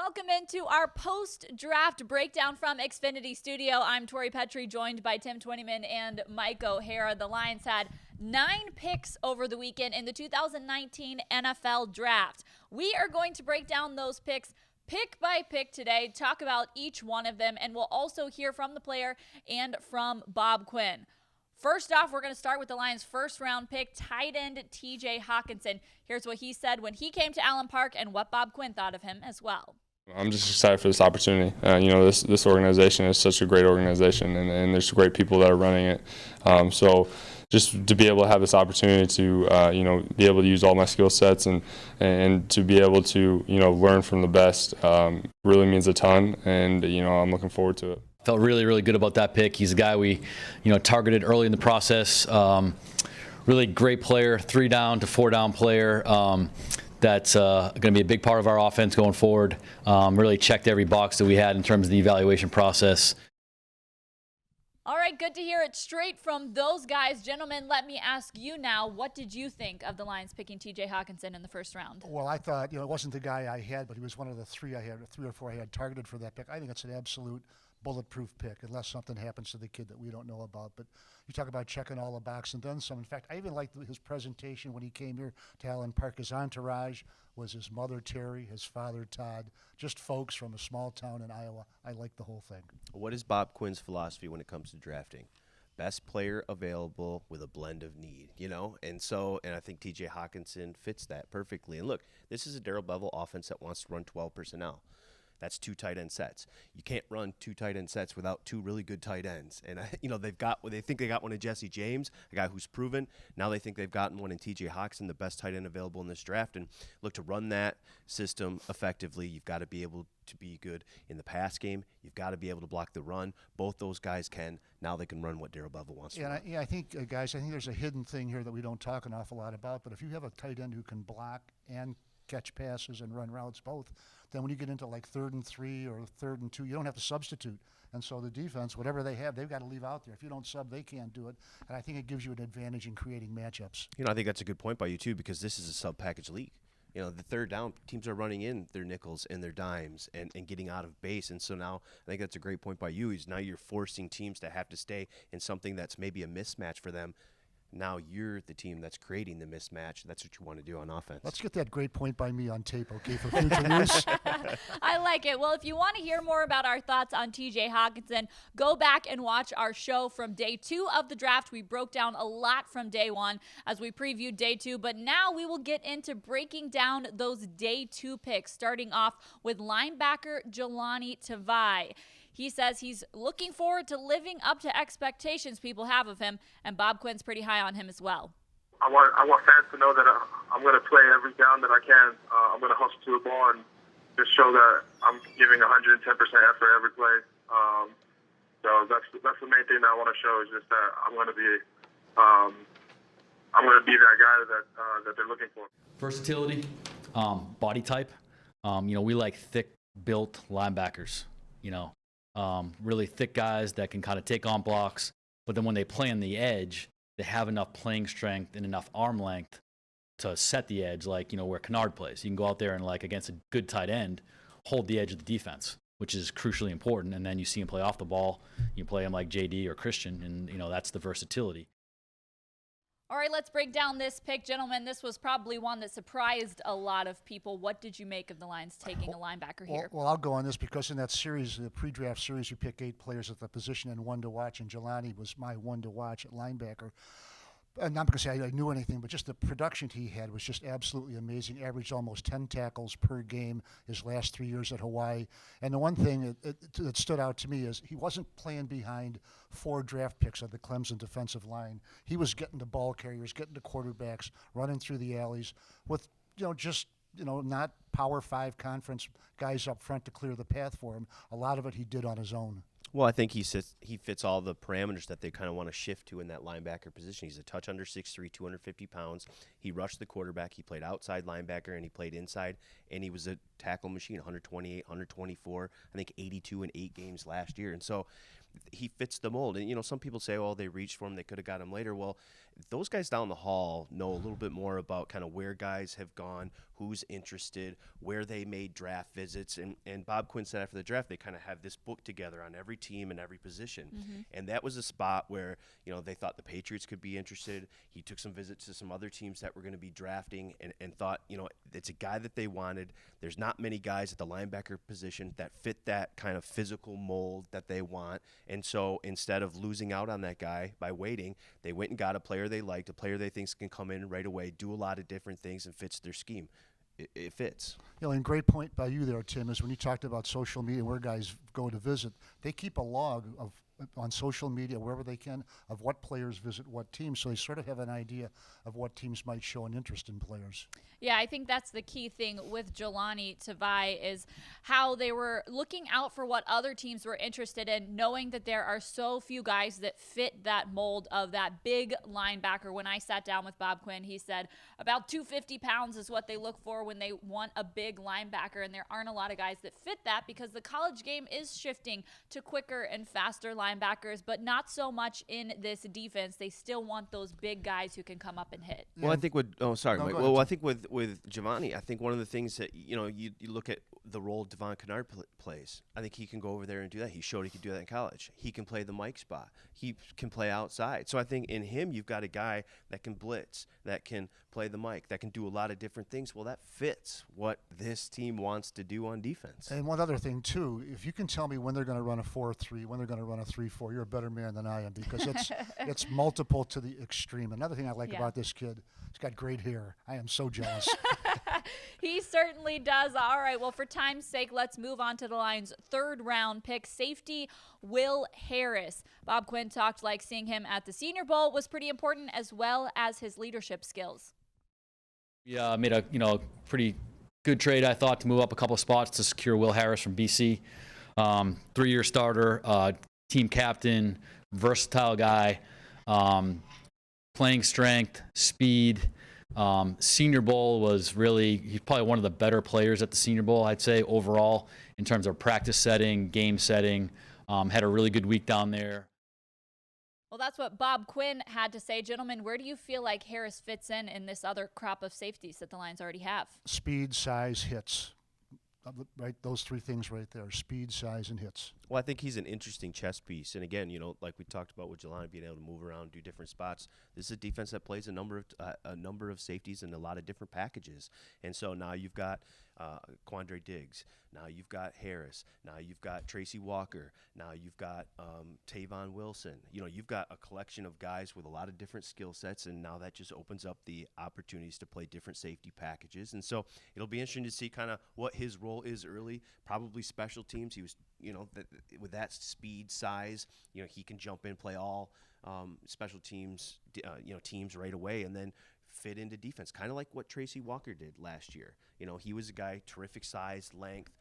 Welcome into our post-draft breakdown from Xfinity Studio. I'm Tori Petry, joined by Tim Twentyman and Mike O'Hara. The Lions had 9 picks over the weekend in the 2019 NFL Draft. We are going to break down those picks pick by pick today, talk about each one of them, and we'll also hear from the player and from Bob Quinn. First off, we're going to start with the Lions' first-round pick, tight end T.J. Hockenson. Here's what he said when he came to Allen Park and what Bob Quinn thought of him as well. I'm just excited for this opportunity. This organization is such a great organization, and there's great people that are running it. So just to be able to have this opportunity to, be able to use all my skill sets and to be able to, learn from the best really means a ton, and, I'm looking forward to it. Felt really, really good about that pick. He's a guy we, targeted early in the process. Really great player, 3-down to 4-down player. That's going to be a big part of our offense going forward. Really checked every box that we had in terms of the evaluation process. All right, good to hear it straight from those guys. Gentlemen, let me ask you now, what did you think of the Lions picking T.J. Hockenson in the first round? Well, I thought, it wasn't the guy I had, but he was one of the three or four I had targeted for that pick. I think it's an absolute bulletproof pick, unless something happens to the kid that we don't know about. But you talk about checking all the boxes and then some. In fact, I even liked his presentation when he came here to Allen Park. His entourage was his mother, Terry, his father, Todd, just folks from a small town in Iowa. I liked the whole thing. What is Bob Quinn's philosophy when it comes to drafting? Best player available with a blend of need, And I think T.J. Hockenson fits that perfectly. And look, this is a Darrell Bevell offense that wants to run 12 personnel. That's 2 tight end sets. You can't run 2 tight end sets without 2 really good tight ends. And they think they got one in Jesse James, a guy who's proven. Now they think they've gotten one in T.J. Hockenson, the best tight end available in this draft. And look, to run that system effectively, you've got to be able to be good in the pass game. You've got to be able to block the run. Both those guys can. Now they can run what Darrell Bevell wants to run. I think, guys, I think there's a hidden thing here that we don't talk an awful lot about. But if you have a tight end who can block and catch passes and run routes both, then when you get into like 3rd and 3 or 3rd and 2, you don't have to substitute. And so the defense, whatever they have, they've got to leave out there. If you don't sub, they can't do it. And I think it gives you an advantage in creating matchups. I think that's a good point by you, too, because this is a sub-package league. The third down, teams are running in their nickels and their dimes and getting out of base. And so now I think that's a great point by you. Is now you're forcing teams to have to stay in something that's maybe a mismatch for them. Now you're the team that's creating the mismatch. That's what you want to do on offense. Let's get that great point by me on tape, okay, for future use. I like it. Well, if you want to hear more about our thoughts on T.J. Hockenson, go back and watch our show from day 2 of the draft. We broke down a lot from day 1 as we previewed day 2, but now we will get into breaking down those day 2 picks, starting off with linebacker Jahlani Tavai. He says he's looking forward to living up to expectations people have of him, and Bob Quinn's pretty high on him as well. I want fans to know that I'm going to play every down that I can. I'm going to hustle to the ball and just show that I'm giving 110% effort every play. So that's the main thing that I want to show is just that I'm going to be that guy that they're looking for. Versatility, body type. We like thick-built linebackers. Really thick guys that can kind of take on blocks, but then when they play on the edge, they have enough playing strength and enough arm length to set the edge, like, where Kennard plays. You can go out there and, like, against a good tight end, hold the edge of the defense, which is crucially important, and then you see him play off the ball. You play him like J.D. or Christian, and, that's the versatility. All right, let's break down this pick. Gentlemen, this was probably one that surprised a lot of people. What did you make of the Lions taking a linebacker here? Well, I'll go on this because in that series, the pre-draft series, you pick 8 players at the position and 1 to watch, and Jahlani was my 1 to watch at linebacker. I'm not going to say I knew anything, but just the production he had was just absolutely amazing. Averaged almost 10 tackles per game his last 3 years at Hawaii. And the one thing that stood out to me is he wasn't playing behind 4 draft picks of the Clemson defensive line. He was getting to ball carriers, getting to quarterbacks, running through the alleys with, not Power 5 conference guys up front to clear the path for him. A lot of it he did on his own. Well, I think he fits all the parameters that they kind of want to shift to in that linebacker position. He's a touch under 6'3", 250 pounds. He rushed the quarterback. He played outside linebacker, and he played inside. And he was a tackle machine, 128, 124, I think 82 in 8 games last year. And so he fits the mold. And, some people say, oh, they reached for him. They could have got him later. Well, those guys down the hall know a little bit more about kind of where guys have gone, who's interested, where they made draft visits. And Bob Quinn said after the draft, they kind of have this book together on every team and every position. And that was a spot where, they thought the Patriots could be interested. He took some visits to some other teams that were going to be drafting and thought, it's a guy that they wanted. There's not many guys at the linebacker position that fit that kind of physical mold that they want. And so instead of losing out on that guy by waiting, they went and got a player they liked, a player they think can come in right away, do a lot of different things, and fits their scheme. It fits. And great point by you there, Tim, is when you talked about social media, where guys go to visit, they keep a log on social media, wherever they can, of what players visit what teams, so they sort of have an idea of what teams might show an interest in players. Yeah, I think that's the key thing with Jahlani Tavai is how they were looking out for what other teams were interested in, knowing that there are so few guys that fit that mold of that big linebacker. When I sat down with Bob Quinn, he said about 250 pounds is what they look for when they want a big linebacker, and there aren't a lot of guys that fit that because the college game is shifting to quicker and faster linebackers, but not so much in this defense. They still want those big guys who can come up and hit. Well, I think Mike. Ahead, Well, I think with Giovanni, I think one of the things that you look at the role Devon Kennard plays. I think he can go over there and do that. He showed he could do that in college. He can play the Mike spot. He can play outside. So I think in him you've got a guy that can blitz, that can play the Mike, that can do a lot of different things. Well, that fits what this team wants to do on defense. And one other thing too, if you can tell me when they're going to run a 4-3, when they're going to run a 3-4, you're a better man than I am, because it's multiple to the extreme. Another thing I like about this kid, he's got great hair. I am so jealous. He certainly does. All right, well, for time's sake, let's move on to the Lions' third-round pick, safety Will Harris. Bob Quinn talked like seeing him at the Senior Bowl was pretty important, as well as his leadership skills. Yeah, I made a pretty good trade, I thought, to move up a couple of spots to secure Will Harris from BC. 3-year starter, team captain, versatile guy, playing strength, speed. Senior Bowl was he's probably one of the better players at the Senior Bowl, I'd say, overall, in terms of practice setting, game setting. Had a really good week down there. Well, that's what Bob Quinn had to say. Gentlemen, where do you feel like Harris fits in this other crop of safeties that the Lions already have? Speed, size, hits. Right, those three things right there: speed, size, and hits. Well, I think he's an interesting chess piece. And again, like we talked about with Jahlani being able to move around, do different spots. This is a defense that plays a number of safeties and a lot of different packages. And so now you've got Quandre Diggs. Now you've got Harris. Now you've got Tracy Walker. Now you've got Tavon Wilson. You've got a collection of guys with a lot of different skill sets, and now that just opens up the opportunities to play different safety packages. And so it'll be interesting to see kind of what his role is early. Probably special teams. He was, with that speed, size, he can jump in, play all special teams, teams right away, and then fit into defense, kind of like what Tracy Walker did last year. He was a guy, terrific size, length,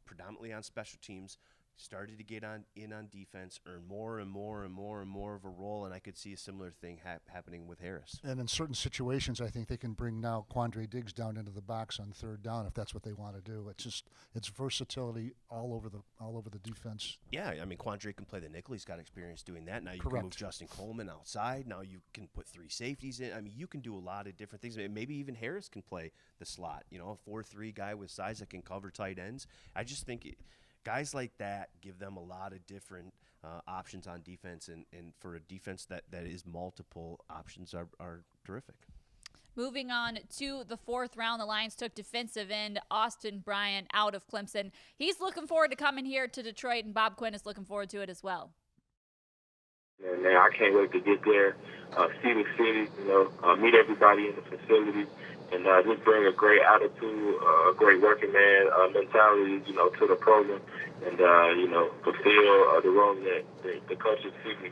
predominantly on special teams, started to get in on defense, earn more and more and more and more of a role, and I could see a similar thing happening with Harris. And in certain situations, I think they can bring now Quandre Diggs down into the box on third down if that's what they want to do. It's versatility all over the defense. Yeah, I mean, Quandre can play the nickel. He's got experience doing that. Now you Correct. can move Justin Coleman outside. Now you can put 3 safeties in. I mean, you can do a lot of different things. Maybe even Harris can play the slot. A 4-3 guy with size that can cover tight ends. I just think guys like that give them a lot of different options on defense, and for a defense that is multiple options are terrific. Moving on to the 4th round, the Lions took defensive end Austin Bryant out of Clemson. He's looking forward to coming here to Detroit, and Bob Quinn is looking forward to it as well. Man, I can't wait to get there, see the city, meet everybody in the facility, and just bring a great attitude, a great working man mentality, to the program, and fulfill the role that the coaches see me.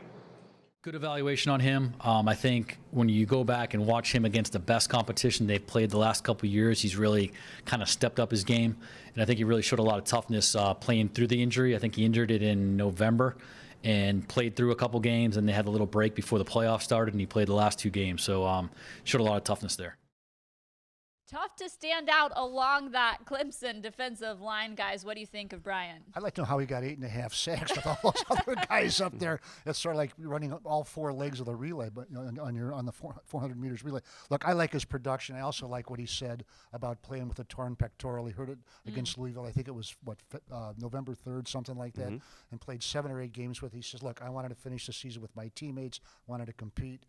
Good evaluation on him. I think when you go back and watch him against the best competition they've played the last couple of years, he's really kind of stepped up his game, and I think he really showed a lot of toughness playing through the injury. I think he injured it in November and played through a couple games, and they had a little break before the playoffs started, and he played the last 2 games. So showed a lot of toughness there. tough to stand out along that Clemson defensive line, guys. What do you think of Bryant? I'd like to know how he got 8.5 sacks with all those other guys up there. It's sort of like running all 4 legs of the relay, but on the 400 meters relay. Look, I like his production. I also like what he said about playing with a torn pectoral. He heard it against Louisville. I think it was November 3rd, something like that, and played 7 or 8 games with. He says, "Look, I wanted to finish the season with my teammates. Wanted to compete."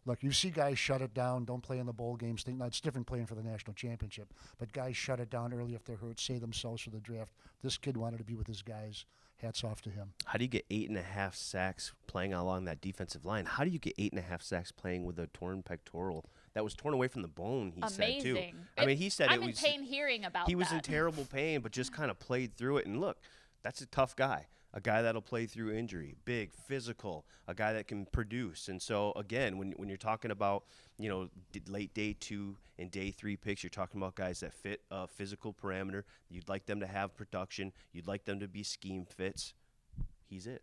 Look, you see guys shut it down, don't play in the bowl games. Now, it's different playing for the national championship, but guys shut it down early if they're hurt, save themselves for the draft. This kid wanted to be with his guys. Hats off to him. How do you get 8.5 sacks playing along that defensive line? How do you get 8.5 sacks playing with a torn pectoral that was torn away from the bone? He said too. I mean, he said I'm in pain hearing about. He was in terrible pain, but just kind of played through it. And look, that's a tough guy. A guy that'll play through injury, big, physical, a guy that can produce. And so, again, when you're talking about, late day 2 and day 3 picks, you're talking about guys that fit a physical parameter. You'd like them to have production. You'd like them to be scheme fits. He's it.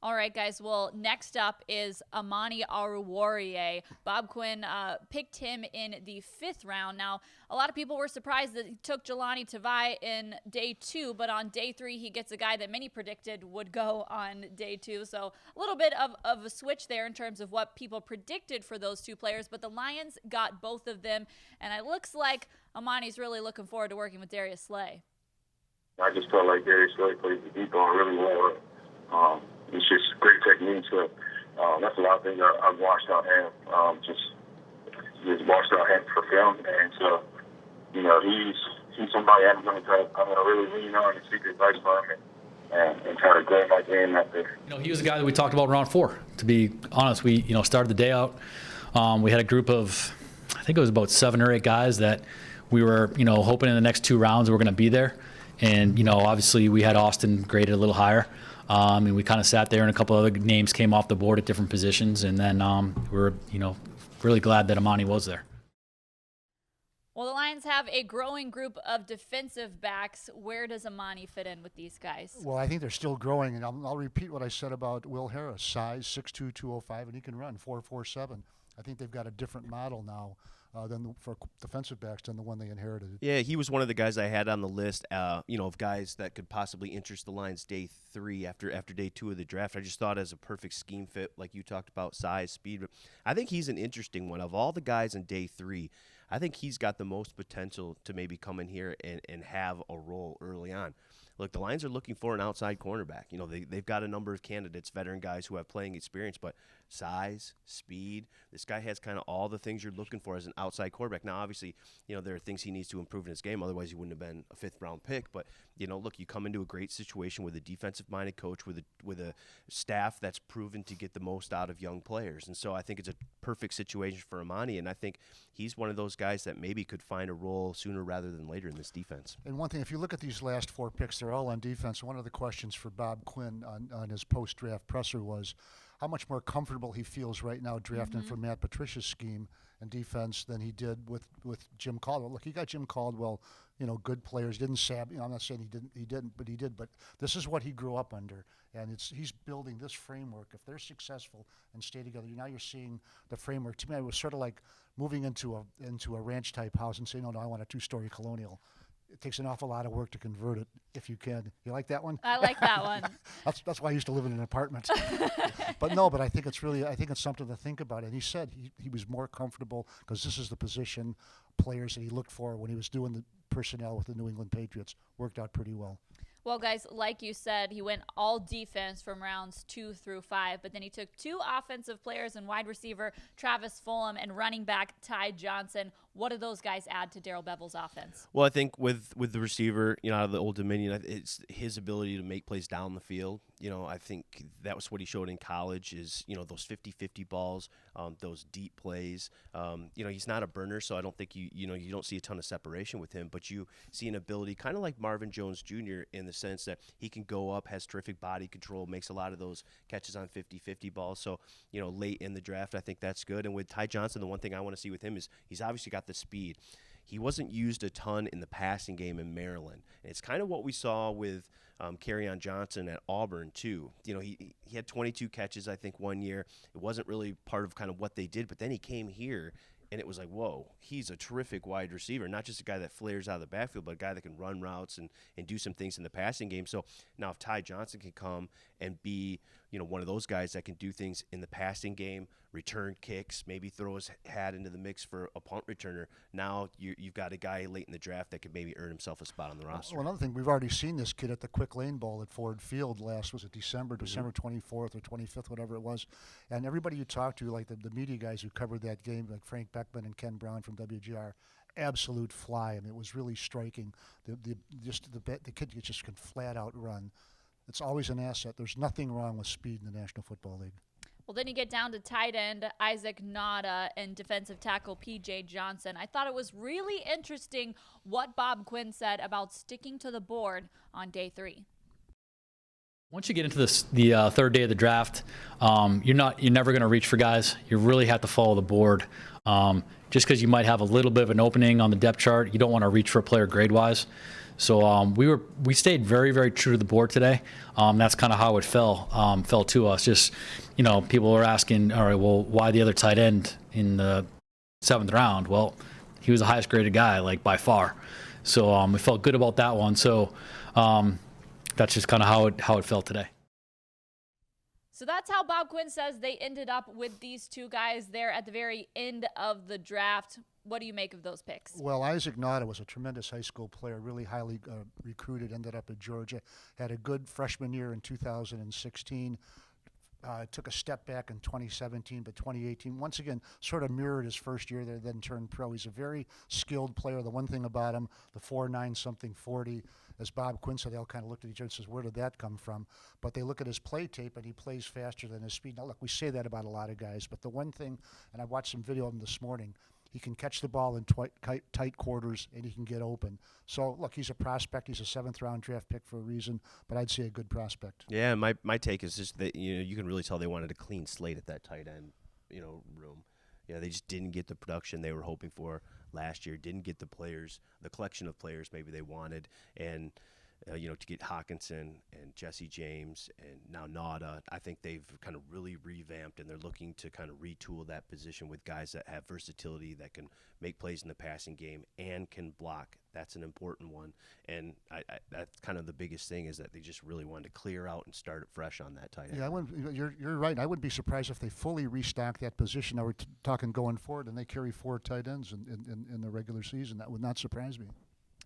All right, guys. Well, next up is Amani Oruwariye. Bob Quinn picked him in the 5th round. Now, a lot of people were surprised that he took Jahlani Tavai in day 2, but on day 3, he gets a guy that many predicted would go on day 2. So a little bit of a switch there in terms of what people predicted for those 2 players, but the Lions got both of them, and it looks like Amani's really looking forward to working with Darius Slay. I just felt like Darius Slay played the deep ball really well. It's just great technique. So that's a lot of things I've watched out him. Just watched out him for film, and so he's somebody I'm going to really lean on and seek advice from him and try to grow my game out there. He was the guy that we talked about in round 4. To be honest, we started the day out. We had a group of, I think it was about 7 or 8 guys that we were hoping in the next 2 rounds we're going to be there, and obviously we had Austin graded a little higher. And we kind of sat there, and a couple other names came off the board at different positions, and then we were, really glad that Amani was there. Well, the Lions have a growing group of defensive backs. Where does Amani fit in with these guys? Well, I think they're still growing, and I'll repeat what I said about Will Harris, size 6'2", 205, and he can run 4.47. I think they've got a different model now for defensive backs than the one they inherited. Yeah, he was one of the guys I had on the list, of guys that could possibly interest the Lions day 3 after day 2 of the draft. I just thought as a perfect scheme fit, like you talked about, size, speed. I think he's an interesting one. Of all the guys in day 3, I think he's got the most potential to maybe come in here and have a role early on. Look, the Lions are looking for an outside cornerback. They've got a number of candidates, veteran guys who have playing experience, but size, speed, this guy has kind of all the things you're looking for as an outside quarterback. Now, obviously, there are things he needs to improve in his game. Otherwise, he wouldn't have been a 5th-round pick. But, look, you come into a great situation with a defensive-minded coach, with a staff that's proven to get the most out of young players. And so I think it's a perfect situation for Amani, and I think he's one of those guys that maybe could find a role sooner rather than later in this defense. And one thing, if you look at these last 4 picks, they're all on defense. One of the questions for Bob Quinn on his post-draft presser was how much more comfortable he feels right now drafting for Matt Patricia's scheme and defense than he did with Jim Caldwell. Look, he got Jim Caldwell, good players. Didn't sab. I'm not saying he didn't, but he did. But this is what he grew up under, and he's building this framework. If they're successful and stay together, now you're seeing the framework. To me, it was sort of like moving into a ranch type house and saying, no, I want a 2-story colonial. It takes an awful lot of work to convert it, if you can. You like that one? I like that one. That's why I used to live in an apartment. But I think it's something to think about. And he said he was more comfortable because this is the position players that he looked for when he was doing the personnel with the New England Patriots. Worked out pretty well. Well, guys, like you said, he went all defense from rounds 2 through 5, but then he took 2 offensive players and wide receiver Travis Fulgham and running back Ty Johnson. What do those guys add to Darrell Bevel's offense? Well, I think with the receiver, out of the Old Dominion, it's his ability to make plays down the field. I think that was what he showed in college is, those 50-50 balls, those deep plays. He's not a burner, so I don't think you don't see a ton of separation with him, but you see an ability kind of like Marvin Jones Jr. in the sense that he can go up, has terrific body control, makes a lot of those catches on 50-50 balls. So, late in the draft, I think that's good. And with Ty Johnson, the one thing I want to see with him is he's obviously got the speed. He wasn't used a ton in the passing game in Maryland. And it's kind of what we saw with Kerryon Johnson at Auburn, too. He had 22 catches, I think, one year. It wasn't really part of kind of what they did, but then he came here And it was like, whoa, he's a terrific wide receiver, not just a guy that flares out of the backfield, but a guy that can run routes and do some things in the passing game. So now if Ty Johnson can come and be, one of those guys that can do things in the passing game, return kicks, maybe throw his hat into the mix for a punt returner, now you've got a guy late in the draft that could maybe earn himself a spot on the roster. Well, another thing, we've already seen this kid at the Quick Lane Bowl at Ford Field was it December 24th or 25th, whatever it was. And everybody you talk to, like the media guys who covered that game, like Frank Beckman and Ken Brown from WGR, absolute fly. I mean, it was really striking. The kid just can flat out run. It's always an asset. There's nothing wrong with speed in the National Football League. Well, then you get down to tight end Isaac Nauta and defensive tackle P.J. Johnson. I thought it was really interesting what Bob Quinn said about sticking to the board on day 3. Once you get into the third day of the draft, you're never going to reach for guys. You really have to follow the board. Just because you might have a little bit of an opening on the depth chart, you don't want to reach for a player grade-wise. So we stayed very, very true to the board today. That's kind of how it fell to us. Just, people were asking, all right, well, why the other tight end in the 7th round? Well, he was the highest graded guy, like by far. So we felt good about that one. So that's just kind of how it felt today. So that's how Bob Quinn says they ended up with these two guys there at the very end of the draft. What do you make of those picks? Well, Isaac Nauta was a tremendous high school player, really highly recruited, ended up at Georgia, had a good freshman year in 2016, took a step back in 2017, but 2018, once again, sort of mirrored his first year there, then turned pro. He's a very skilled player. The one thing about him, the 4.9 something 40, as Bob Quinn said, they all kind of looked at each other and says, where did that come from? But they look at his play tape, and he plays faster than his speed. Now, look, we say that about a lot of guys, but the one thing, and I watched some video of him this morning, he can catch the ball in tight quarters, and he can get open. So, look, he's a prospect. He's a 7th-round draft pick for a reason, but I'd say a good prospect. Yeah, my take is just that, you can really tell they wanted a clean slate at that tight end, room. They just didn't get the production they were hoping for last year, didn't get the collection of players maybe they wanted, and to get Hockenson and Jesse James and now Nauta, I think they've kind of really revamped, and they're looking to kind of retool that position with guys that have versatility, that can make plays in the passing game and can block. That's an important one, and that's kind of the biggest thing, is that they just really wanted to clear out and start it fresh on that tight end. Yeah, you're right. I wouldn't be surprised if they fully restock that position. Now we're talking going forward, and they carry 4 tight ends in the regular season. That would not surprise me.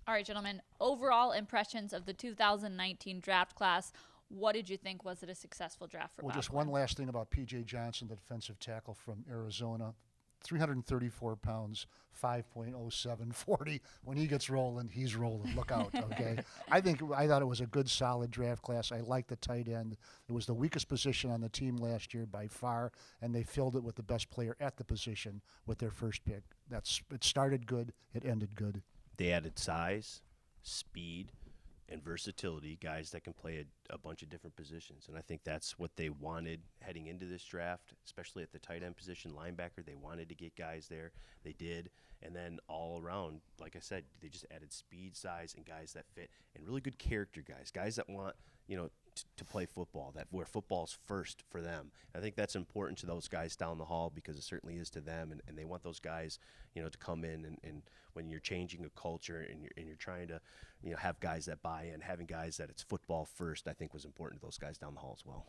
All right, gentlemen, overall impressions of the 2019 draft class. What did you think? Was it a successful draft for Bob Just Quinn? one last thing about P.J. Johnson, the defensive tackle from Arizona. 334 pounds, 5.07 40. When he gets rolling, he's rolling. Look out, okay? I thought it was a good, solid draft class. I like the tight end. It was the weakest position on the team last year by far, and they filled it with the best player at the position with their first pick. It started good. It ended good. They added size, speed, and versatility, guys that can play a bunch of different positions. And I think that's what they wanted heading into this draft, especially at the tight end position, linebacker. They wanted to get guys there. They did. And then all around, like I said, they just added speed, size, and guys that fit, and really good character guys that want, to play football, where football's first for them. And I think that's important to those guys down the hall, because it certainly is to them, and they want those guys, to come in and when you're changing a culture and you're trying to, have guys that buy in, having guys that it's football first, I think was important to those guys down the hall as well.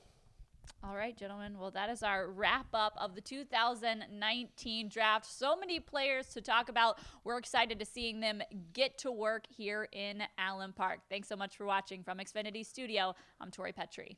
All right, gentlemen. Well, that is our wrap-up of the 2019 draft. So many players to talk about. We're excited to seeing them get to work here in Allen Park. Thanks so much for watching. From Xfinity Studio, I'm Tori Petry.